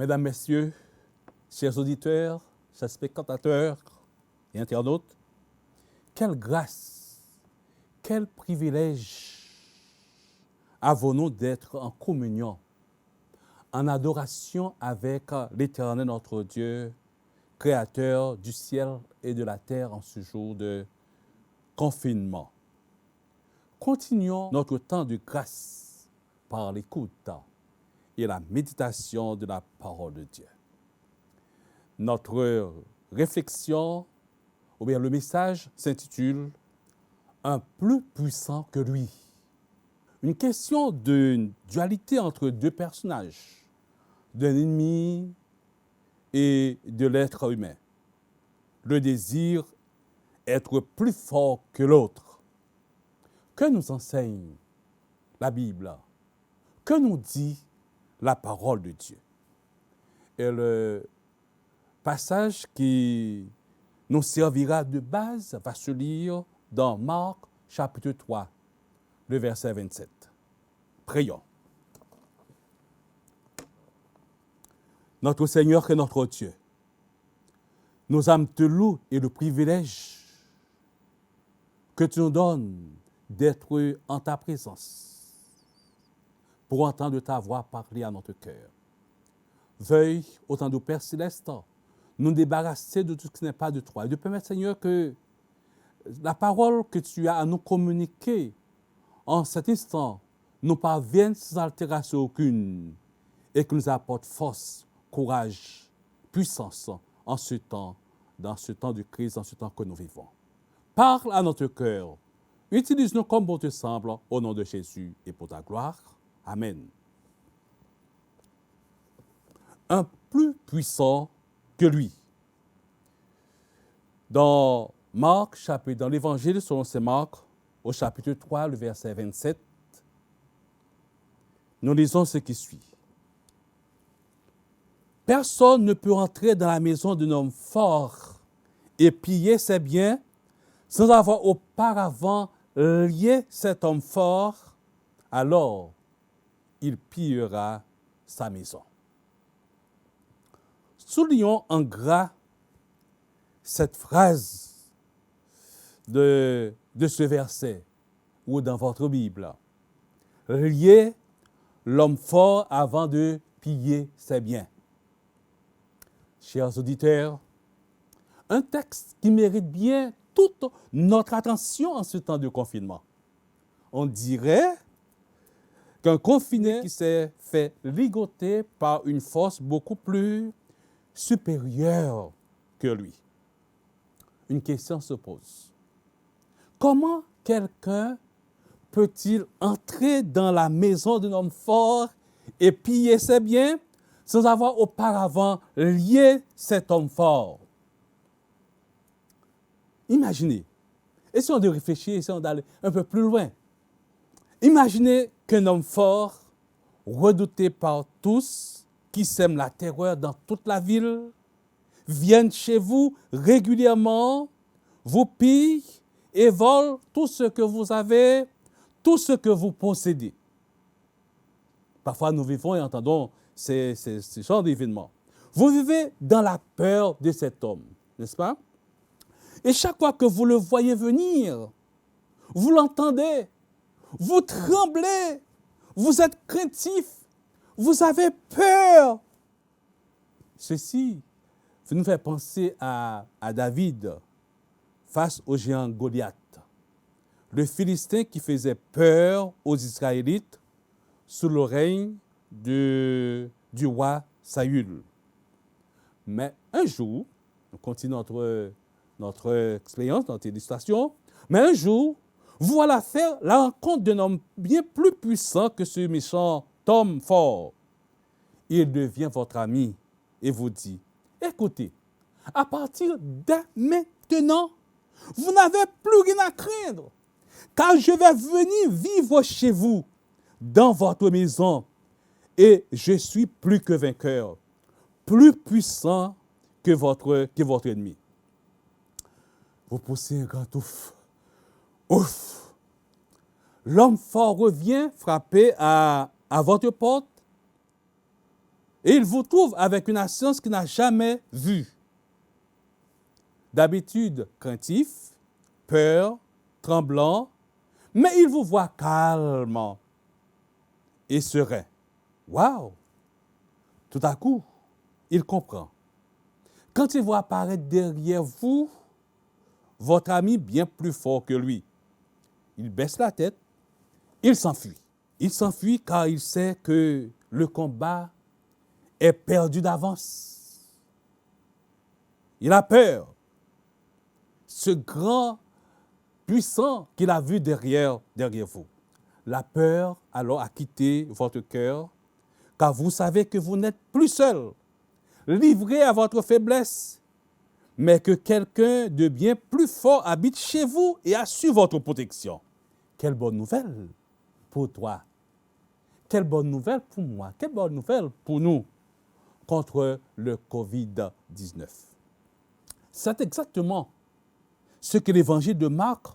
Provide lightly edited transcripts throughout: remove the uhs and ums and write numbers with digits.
Mesdames, Messieurs, chers auditeurs, chers spectateurs et internautes, quelle grâce, quel privilège avons-nous d'être en communion, en adoration avec l'Éternel notre Dieu, Créateur du ciel et de la terre en ce jour de confinement. Continuons notre temps de grâce par l'écoute et la méditation de la parole de Dieu. Notre réflexion, ou bien le message s'intitule « Un plus puissant que lui ». Une question d'une dualité entre deux personnages, d'un ennemi et de l'être humain. Le désir être plus fort que l'autre. Que nous enseigne la Bible? Que nous dit la parole de Dieu? Et le passage qui nous servira de base va se lire dans Marc chapitre 3, le verset 27. Prions. Notre Seigneur et notre Dieu, nos âmes te louent et le privilège que tu nous donnes d'être en ta présence pour entendre ta voix parler à notre cœur. Veuille, au temps de Père Céleste, nous débarrasser de tout ce qui n'est pas de toi et de permettre, Seigneur, que la parole que tu as à nous communiquer en cet instant nous parvienne sans altération aucune et que nous apporte force, courage, puissance en ce temps, dans ce temps de crise, dans ce temps que nous vivons. Parle à notre cœur. Utilise-nous comme bon te semble, au nom de Jésus et pour ta gloire. Amen. Un plus puissant que lui. Dans l'Évangile selon saint Marc, au chapitre 3, le verset 27, nous lisons ce qui suit. Personne ne peut entrer dans la maison d'un homme fort et piller ses biens sans avoir auparavant lié cet homme fort, alors il pillera sa maison. Soulignons en gras cette phrase de ce verset ou dans votre Bible. Lier l'homme fort avant de piller ses biens. Chers auditeurs, un texte qui mérite bien toute notre attention en ce temps de confinement. On dirait qu'un confiné qui s'est fait ligoter par une force beaucoup plus supérieure que lui. Une question se pose. Comment quelqu'un peut-il entrer dans la maison d'un homme fort et piller ses biens sans avoir auparavant lié cet homme fort? Imaginez, essayons de réfléchir, essayons d'aller un peu plus loin. Imaginez qu'un homme fort, redouté par tous, qui sème la terreur dans toute la ville, vienne chez vous régulièrement, vous pille et vole tout ce que vous avez, tout ce que vous possédez. Parfois, nous vivons et entendons ces genres d'événements. Vous vivez dans la peur de cet homme, n'est-ce pas? Et chaque fois que vous le voyez venir, vous l'entendez, vous tremblez, vous êtes craintif, vous avez peur. Ceci nous fait penser à David face au géant Goliath, le Philistin qui faisait peur aux Israélites sous le règne du roi Saül. Mais un jour, on continue notre expérience, notre illustration, mais un jour, voilà faire la rencontre d'un homme bien plus puissant que ce méchant homme fort. Il devient votre ami et vous dit, écoutez, à partir de maintenant, vous n'avez plus rien à craindre, car je vais venir vivre chez vous, dans votre maison, et je suis plus que vainqueur, plus puissant que votre ennemi. Vous poussez un grand ouf. Ouf! L'homme fort revient frapper à votre porte. Et il vous trouve avec une assurance qu'il n'a jamais vue. D'habitude craintif, peur, tremblant, mais il vous voit calmement et serein. Waouh! Tout à coup, il comprend. Quand il voit apparaître derrière vous votre ami bien plus fort que lui, il baisse la tête, il s'enfuit. Il s'enfuit car il sait que le combat est perdu d'avance. Il a peur. Ce grand puissant qu'il a vu derrière vous. La peur alors a quitté votre cœur, car vous savez que vous n'êtes plus seul, livré à votre faiblesse, mais que quelqu'un de bien plus fort habite chez vous et assure votre protection. Quelle bonne nouvelle pour toi. Quelle bonne nouvelle pour moi. Quelle bonne nouvelle pour nous contre le COVID-19. C'est exactement ce que l'évangile de Marc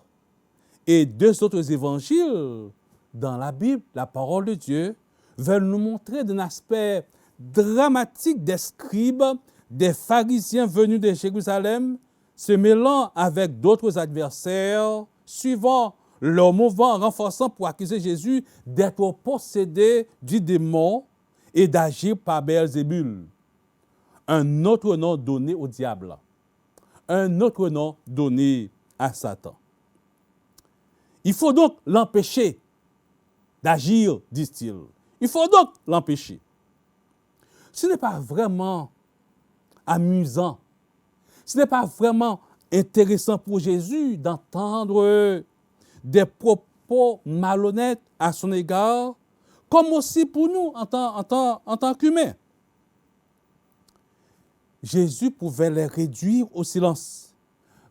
et deux autres évangiles dans la Bible, la parole de Dieu, veulent nous montrer d'un aspect dramatique des scribes, des pharisiens venus de Jérusalem, se mêlant avec d'autres adversaires, suivant leur mouvement renforçant pour accuser Jésus d'être possédé du démon et d'agir par Beelzébul, un autre nom donné au diable, un autre nom donné à Satan. Il faut donc l'empêcher d'agir, disent-ils. Il faut donc l'empêcher. Ce n'est pas vraiment amusant, ce n'est pas vraiment intéressant pour Jésus d'entendre des propos malhonnêtes à son égard, comme aussi pour nous en tant qu'humains. Jésus pouvait les réduire au silence,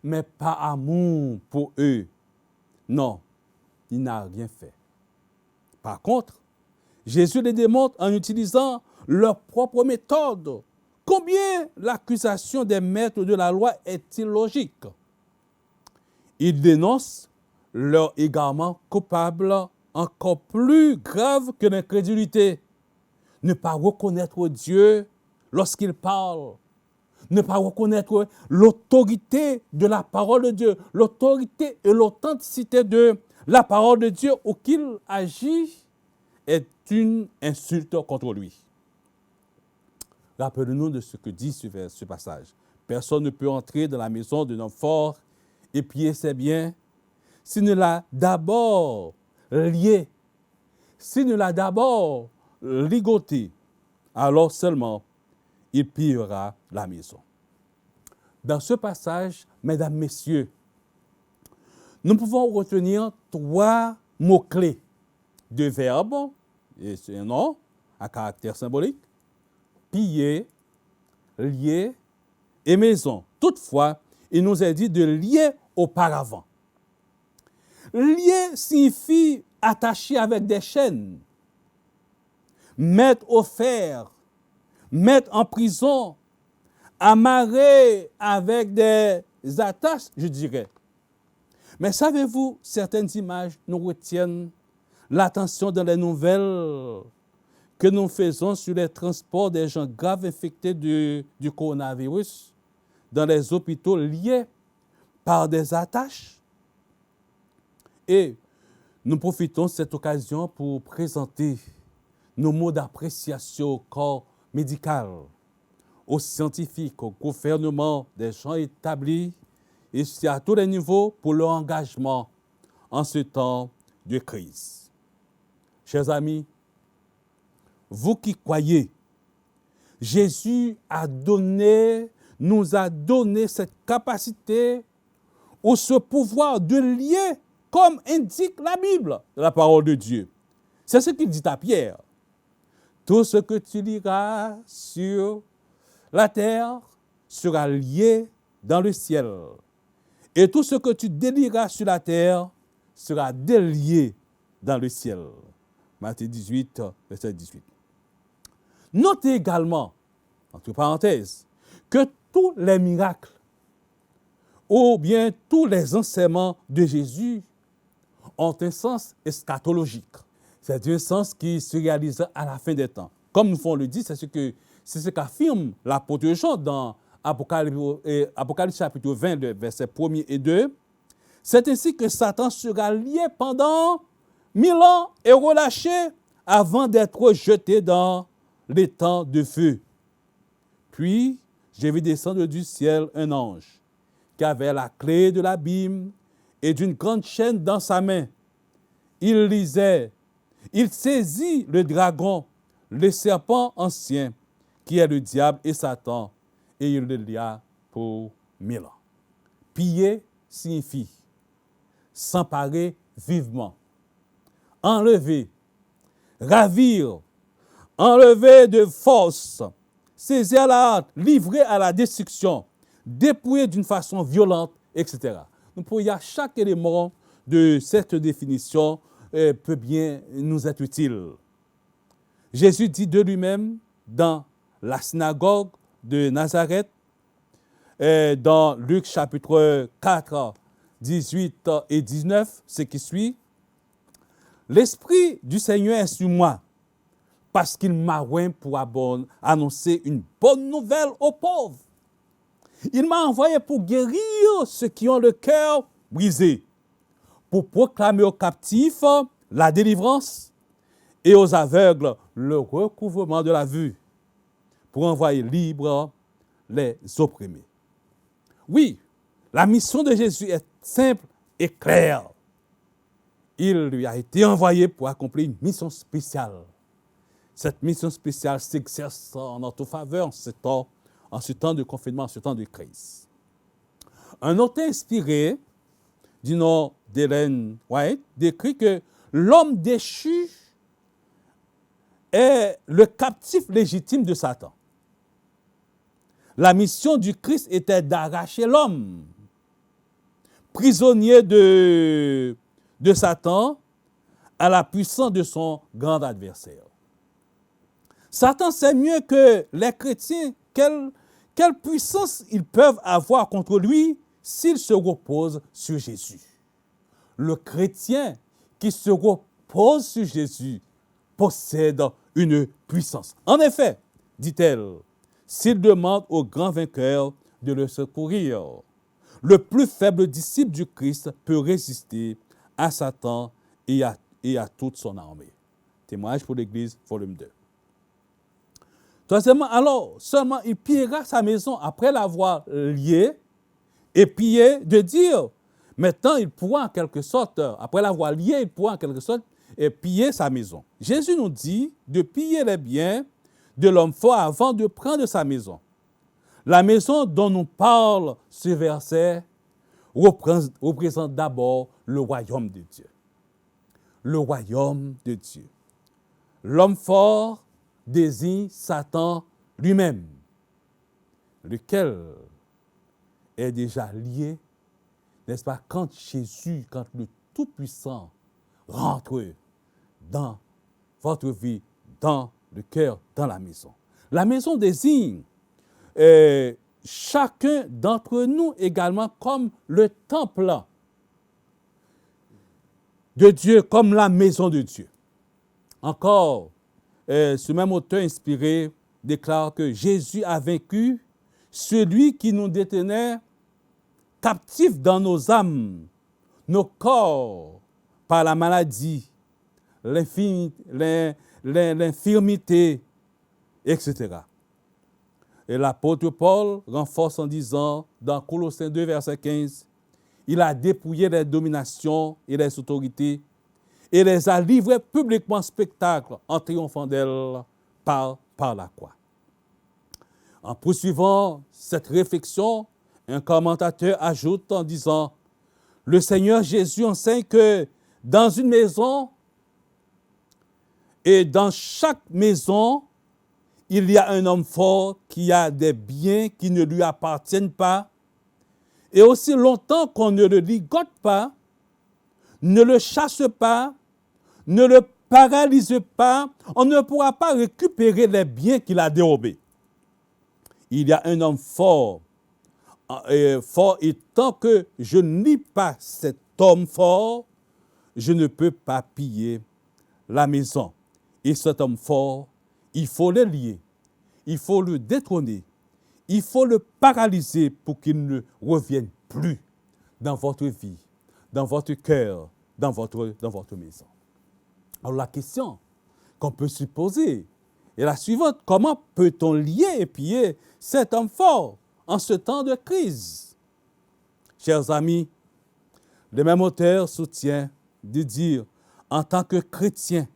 mais pas amour pour eux. Non, il n'a rien fait. Par contre, Jésus les démontre en utilisant leur propre méthode. Combien l'accusation des maîtres de la loi est illogique? Il dénonce leur égarement coupable encore plus grave que l'incrédulité. Ne pas reconnaître Dieu lorsqu'il parle. Ne pas reconnaître l'autorité de la parole de Dieu, l'autorité et l'authenticité de la parole de Dieu auquel agit est une insulte contre lui. Rappelons-nous de ce que dit ce passage. Personne ne peut entrer dans la maison d'un homme fort et piller ses biens s'il ne l'a d'abord lié, s'il ne l'a d'abord ligoté. Alors seulement il pillera la maison. Dans ce passage, mesdames, messieurs, nous pouvons retenir trois mots-clés. Deux verbes, et c'est un nom à caractère symbolique, piller, lier et maison. Toutefois, il nous est dit de lier auparavant. Lier signifie attacher avec des chaînes, mettre au fer, mettre en prison, amarrer avec des attaches, je dirais. Mais savez-vous, certaines images nous retiennent l'attention dans les nouvelles que nous faisons sur les transports des gens graves infectés du coronavirus dans les hôpitaux liés par des attaches. Et nous profitons de cette occasion pour présenter nos mots d'appréciation au corps médical, aux scientifiques, au gouvernement, des gens établis, et à tous les niveaux pour leur engagement en ce temps de crise. Chers amis, vous qui croyez, Jésus nous a donné cette capacité ou ce pouvoir de lier, comme indique la Bible, la parole de Dieu. C'est ce qu'il dit à Pierre. Tout ce que tu liras sur la terre sera lié dans le ciel. Et tout ce que tu délieras sur la terre sera délié dans le ciel. Matthieu 18, verset 18. Notez également, entre parenthèses, que tous les miracles ou bien tous les enseignements de Jésus ont un sens eschatologique. C'est un sens qui se réalisera à la fin des temps. comme nous le dit, c'est ce qu'affirme l'apôtre Jean dans Apocalypse chapitre 20, versets 1 et 2. C'est ainsi que Satan sera lié pendant 1000 ans et relâché avant d'être jeté dans les temps de feu. Puis, j'ai vu descendre du ciel un ange qui avait la clé de l'abîme et d'une grande chaîne dans sa main. Il saisit le dragon, le serpent ancien, qui est le diable et Satan, et il le lia pour 1000 ans. Piller signifie s'emparer vivement, enlever, ravir, enlever de force, saisir à la hâte, livrer à la destruction, dépouiller d'une façon violente, etc. Donc, chaque élément de cette définition peut bien nous être utile. Jésus dit de lui-même dans la synagogue de Nazareth, dans Luc chapitre 4, 18 et 19, ce qui suit, « L'Esprit du Seigneur est sur moi, parce qu'il m'a oint pour annoncer une bonne nouvelle aux pauvres. Il m'a envoyé pour guérir ceux qui ont le cœur brisé, pour proclamer aux captifs la délivrance et aux aveugles le recouvrement de la vue, pour envoyer libres les opprimés. » Oui, la mission de Jésus est simple et claire. Il lui a été envoyé pour accomplir une mission spéciale. Cette mission spéciale s'exerce en notre faveur en ce temps de confinement, en ce temps de crise. Un auteur inspiré du nom d'Ellen White décrit que l'homme déchu est le captif légitime de Satan. La mission du Christ était d'arracher l'homme, prisonnier de Satan, à la puissance de son grand adversaire. Satan sait mieux que les chrétiens quelle puissance ils peuvent avoir contre lui s'ils se reposent sur Jésus. Le chrétien qui se repose sur Jésus possède une puissance. En effet, dit-elle, s'il demande au grand vainqueur de le secourir, le plus faible disciple du Christ peut résister à Satan et à toute son armée. Témoignage pour l'Église, volume 2. Troisièmement, alors, seulement il pillera sa maison après l'avoir liée et pillé, de dire, maintenant il pourra en quelque sorte, après l'avoir lié, il pourra en quelque sorte piller sa maison. Jésus nous dit de piller les biens de l'homme fort avant de prendre sa maison. La maison dont nous parle ce verset représente d'abord le royaume de Dieu. Le royaume de Dieu. L'homme fort désigne Satan lui-même, lequel est déjà lié, n'est-ce pas, quand Jésus, quand le Tout-Puissant rentre dans votre vie, dans le cœur, dans la maison. La maison désigne chacun d'entre nous également comme le temple de Dieu, comme la maison de Dieu. Encore, ce même auteur inspiré déclare que Jésus a vaincu celui qui nous détenait captifs dans nos âmes, nos corps, par la maladie, l'infirmité, etc. Et l'apôtre Paul renforce en disant, dans Colossiens 2, verset 15, « Il a dépouillé les dominations et les autorités et les a livrées publiquement en spectacle en triomphant d'elles par la croix. » En poursuivant cette réflexion, un commentateur ajoute en disant, « Le Seigneur Jésus enseigne que dans une maison et dans chaque maison, il y a un homme fort qui a des biens qui ne lui appartiennent pas. Et aussi longtemps qu'on ne le ligote pas, ne le chasse pas, ne le paralyse pas, on ne pourra pas récupérer les biens qu'il a dérobés. Il y a un homme fort, et tant que je ne lis pas cet homme fort, je ne peux pas piller la maison. Et cet homme fort, Il faut le lier, il faut le détrôner, il faut le paralyser pour qu'il ne revienne plus dans votre vie, dans votre cœur, dans votre maison. Alors la question qu'on peut se poser est la suivante. Comment peut-on lier et piller cet homme fort en ce temps de crise? Chers amis, le même auteur soutient de dire, en tant que chrétien,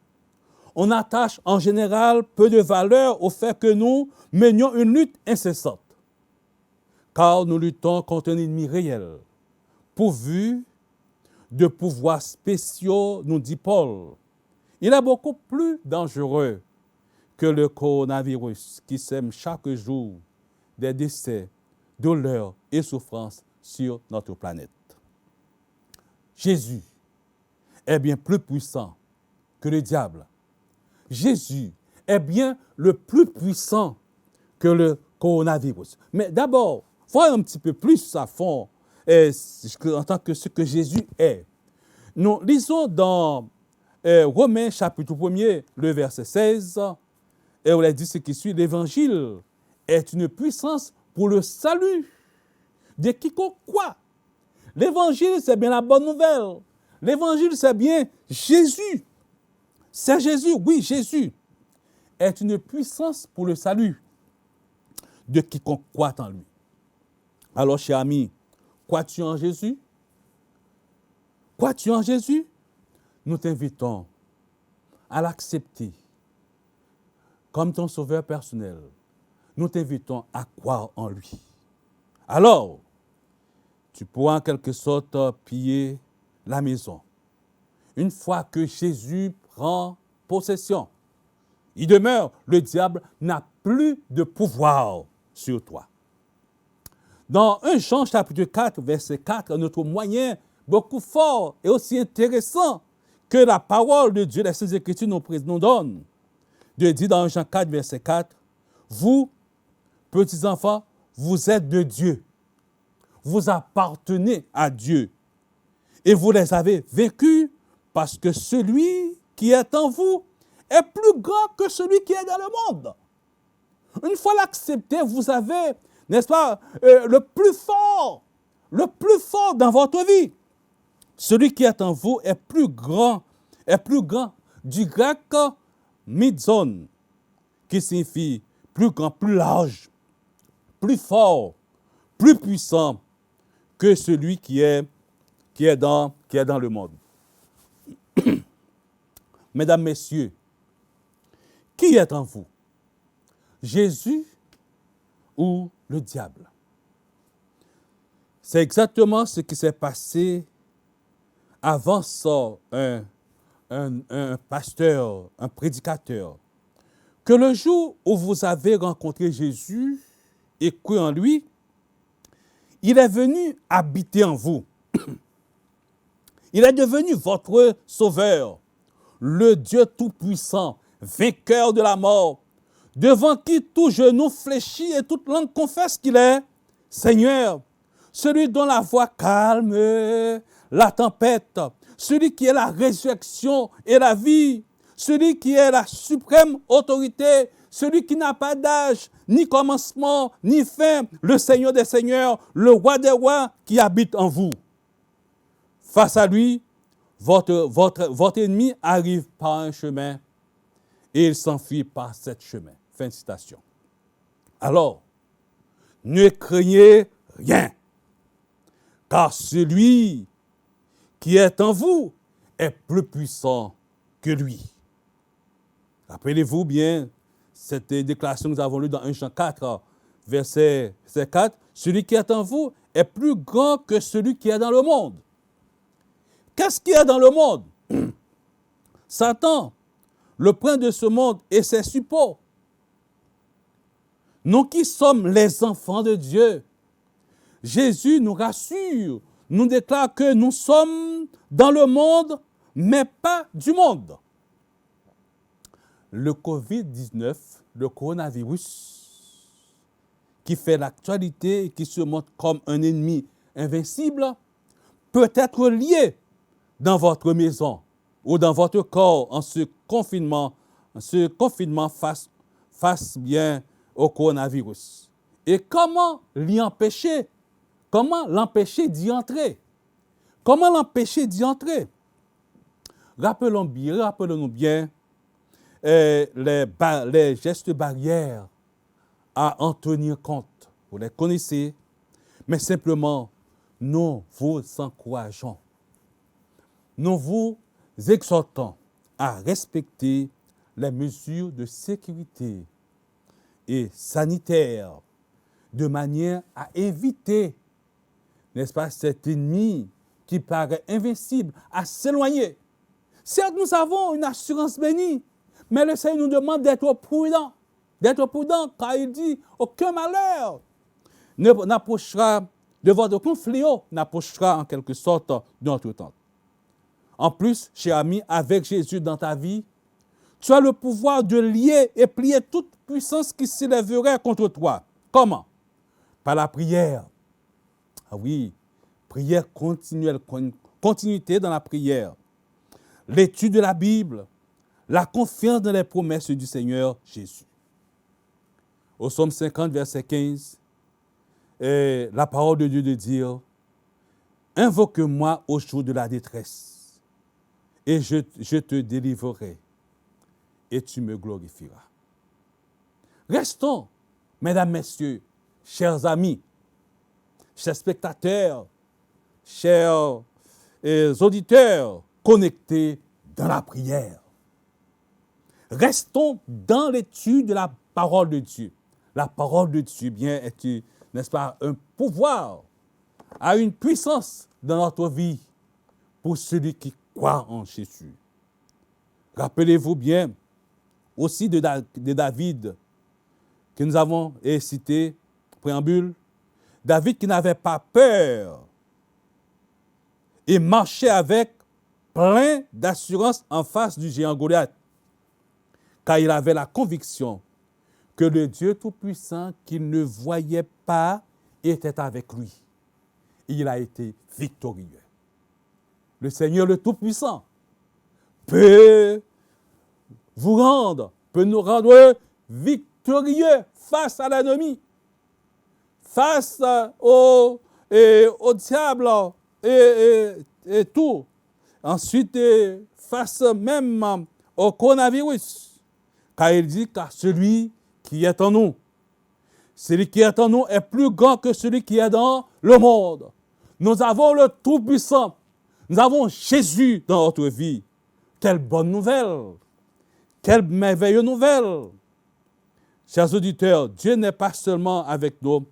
on attache en général peu de valeur au fait que nous menions une lutte incessante, car nous luttons contre un ennemi réel, pourvu de pouvoirs spéciaux, nous dit Paul. Il est beaucoup plus dangereux que le coronavirus qui sème chaque jour des décès, douleurs et souffrances sur notre planète. Jésus est bien plus puissant que le diable. Jésus est bien le plus puissant que le coronavirus. Mais d'abord, voyons un petit peu plus à fond en tant que ce que Jésus est. Nous lisons dans Romains chapitre 1er, le verset 16, et on a dit ce qui suit, l'évangile est une puissance pour le salut de quiconque croit. L'évangile, c'est bien la bonne nouvelle. L'évangile, c'est bien Jésus. C'est Jésus, oui, Jésus est une puissance pour le salut de quiconque croit en lui. Alors, cher ami, crois-tu en Jésus? Crois-tu en Jésus? Nous t'invitons à l'accepter comme ton sauveur personnel. Nous t'invitons à croire en lui. Alors, tu pourras en quelque sorte piller la maison. Une fois que Jésus prend possession, il demeure, le diable n'a plus de pouvoir sur toi. Dans 1 Jean chapitre 4, verset 4, notre moyen beaucoup fort et aussi intéressant que la parole de Dieu, les Saintes Écritures nous donnent, de dire dans 1 Jean 4, verset 4, vous, petits enfants, vous êtes de Dieu. Vous appartenez à Dieu. Et vous les avez vaincus parce que celui qui est en vous est plus grand que celui qui est dans le monde. Une fois l'accepté, vous avez, n'est-ce pas, le plus fort dans votre vie. Celui qui est en vous est plus grand, du grec midzon, qui signifie plus grand, plus large, plus fort, plus puissant que celui qui est dans le monde. Mesdames, Messieurs, qui est en vous? Jésus ou le diable? C'est exactement ce qui s'est passé avant ça, un pasteur, un prédicateur, que le jour où vous avez rencontré Jésus et cru en lui, il est venu habiter en vous. Il est devenu votre sauveur, le Dieu tout-puissant, vainqueur de la mort, devant qui tout genou fléchit et toute langue confesse qu'il est Seigneur, celui dont la voix calme la tempête, celui qui est la résurrection et la vie, celui qui est la suprême autorité, celui qui n'a pas d'âge, ni commencement, ni fin, le Seigneur des seigneurs, le roi des rois qui habite en vous. Face à lui, votre ennemi arrive par un chemin et il s'enfuit par cet chemin. Fin de citation. Alors, ne craignez rien, car celui qui est en vous est plus puissant que lui. Rappelez-vous bien cette déclaration que nous avons lue dans 1 Jean 4, verset 4. Celui qui est en vous est plus grand que celui qui est dans le monde. Qu'est-ce qu'il y a dans le monde? Satan, le prince de ce monde et ses suppôts. Nous qui sommes les enfants de Dieu, Jésus nous rassure, nous déclare que nous sommes dans le monde, mais pas du monde. Le Covid-19, le coronavirus, qui fait l'actualité et qui se montre comme un ennemi invincible, peut être lié dans votre maison ou dans votre corps en ce confinement face face bien au coronavirus. Et comment l'y empêcher? Comment l'empêcher d'y entrer? Comment l'empêcher d'y entrer? Rappelons-nous bien les gestes barrières à en tenir compte. Vous les connaissez, mais simplement, nous vous encourageons. Nous vous exhortons à respecter les mesures de sécurité et sanitaire de manière à éviter, n'est-ce pas, cet ennemi qui paraît invincible, à s'éloigner. Certes, nous avons une assurance bénie, mais le Seigneur nous demande d'être prudents. D'être prudents, car il dit, aucun malheur n'approchera de votre confléo, n'approchera en quelque sorte de notre temps. En plus, cher ami, avec Jésus dans ta vie, tu as le pouvoir de lier et plier toute puissance qui s'élèverait contre toi. Comment? Par la prière. Ah oui, prière continuelle, continuité dans la prière. L'étude de la Bible, la confiance dans les promesses du Seigneur Jésus. Au psaume 50, verset 15, la parole de Dieu de dire, « Invoque-moi au jour de la détresse, et je te délivrerai, et tu me glorifieras. » Restons, mesdames, messieurs, chers amis, chers spectateurs, chers auditeurs, connectés dans la prière. Restons dans l'étude de la parole de Dieu. La parole de Dieu, bien, est, n'est-ce pas, un pouvoir, a une puissance dans notre vie pour celui qui croit en Jésus. Rappelez-vous bien aussi de David, que nous avons cité, préambule, David qui n'avait pas peur et marchait avec plein d'assurance en face du géant Goliath, car il avait la conviction que le Dieu Tout-Puissant qu'il ne voyait pas était avec lui. Il a été victorieux. Le Seigneur le Tout-Puissant peut nous rendre victorieux face à l'ennemi, face au diable et tout. Ensuite, face même au coronavirus. Car il dit, car celui qui est en nous, celui qui est en nous est plus grand que celui qui est dans le monde. Nous avons le Tout-Puissant. Nous avons Jésus dans notre vie. Quelle bonne nouvelle! Quelle merveilleuse nouvelle! Chers auditeurs, Dieu n'est pas seulement avec nous,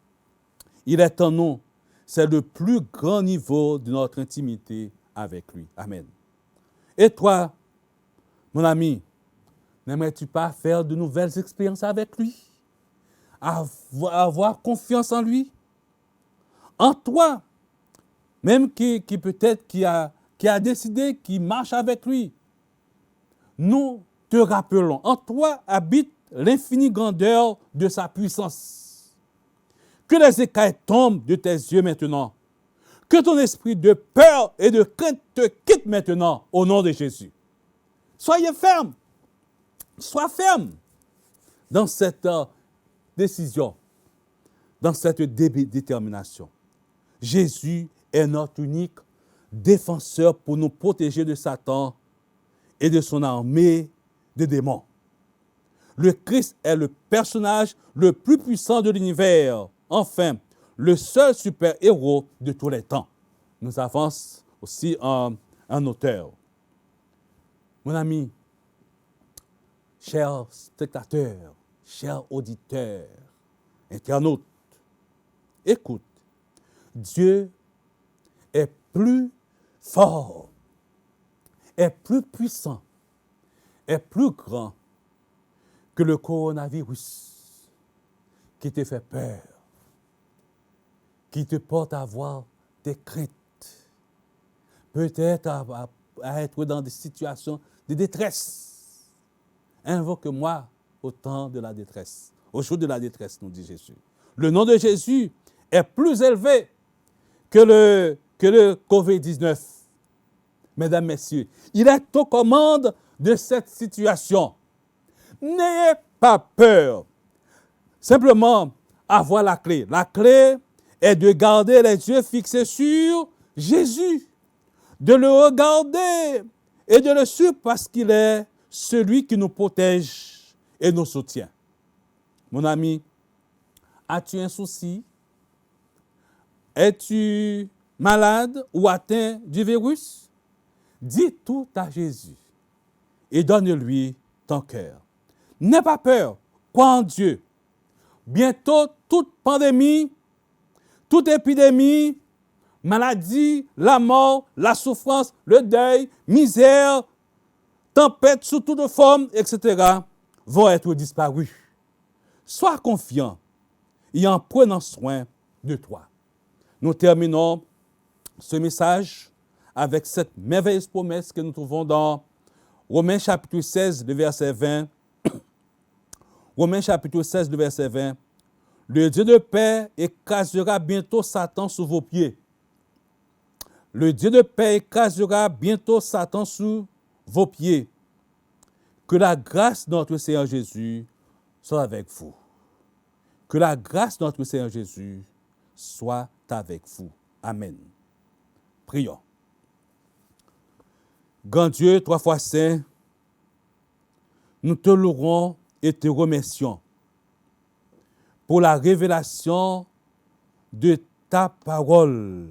il est en nous. C'est le plus grand niveau de notre intimité avec lui. Amen. Et toi, mon ami, n'aimerais-tu pas faire de nouvelles expériences avec lui? Avoir confiance en lui? En toi, même qui peut-être qui a décidé, qui marche avec lui. Nous te rappelons, en toi habite l'infinie grandeur de sa puissance. Que les écailles tombent de tes yeux maintenant. Que ton esprit de peur et de crainte te quitte maintenant au nom de Jésus. Soyez ferme. Sois ferme dans cette décision, dans cette détermination. Jésus est notre unique défenseur pour nous protéger de Satan et de son armée de démons. Le Christ est le personnage le plus puissant de l'univers. Enfin, le seul super-héros de tous les temps. Nous avance aussi un auteur. Mon ami, chers spectateurs, chers auditeurs, internautes, écoute, Dieu est plus fort, est plus puissant, est plus grand que le coronavirus qui te fait peur, qui te porte à avoir des craintes, peut-être à être dans des situations de détresse. Invoque-moi au temps de la détresse, au jour de la détresse, nous dit Jésus. Le nom de Jésus est plus élevé que le COVID-19. Mesdames, Messieurs, il est aux commandes de cette situation. N'ayez pas peur. Simplement avoir la clé. La clé est de garder les yeux fixés sur Jésus, de le regarder et de le suivre parce qu'il est celui qui nous protège et nous soutient. Mon ami, as-tu un souci? Es-tu malade ou atteint du virus? Dis tout à Jésus et donne-lui ton cœur. N'aie pas peur, crois en Dieu. Bientôt, toute pandémie, toute épidémie, maladie, la mort, la souffrance, le deuil, misère, tempête sous toute forme, etc., vont être disparus. Sois confiant et en prenant soin de toi. Nous terminons ce message avec cette merveilleuse promesse que nous trouvons dans Romains chapitre 16, le verset 20. Romains chapitre 16, le verset 20. Le Dieu de paix écrasera bientôt Satan sous vos pieds. Le Dieu de paix écrasera bientôt Satan sous vos pieds. Que la grâce de notre Seigneur Jésus soit avec vous. Que la grâce de notre Seigneur Jésus soit avec vous. Amen. Prions. Grand Dieu, trois fois saint, nous te louerons et te remercions pour la révélation de ta parole.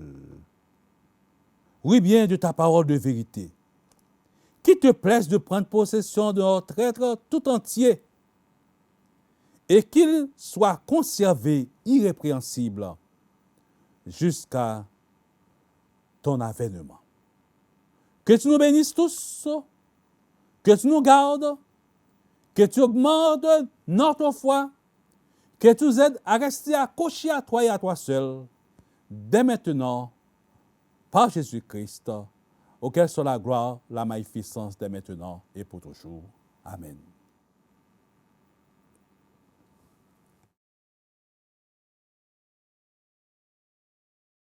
Oui, bien de ta parole de vérité. Qu'il te plaise de prendre possession de notre être tout entier et qu'il soit conservé irrépréhensible jusqu'à ton avènement. Que tu nous bénisses tous, que tu nous gardes, que tu augmentes notre foi, que tu nous aides à rester accrochés à toi et à toi seul, dès maintenant, par Jésus-Christ, auquel soit la gloire, la magnificence dès maintenant et pour toujours. Amen.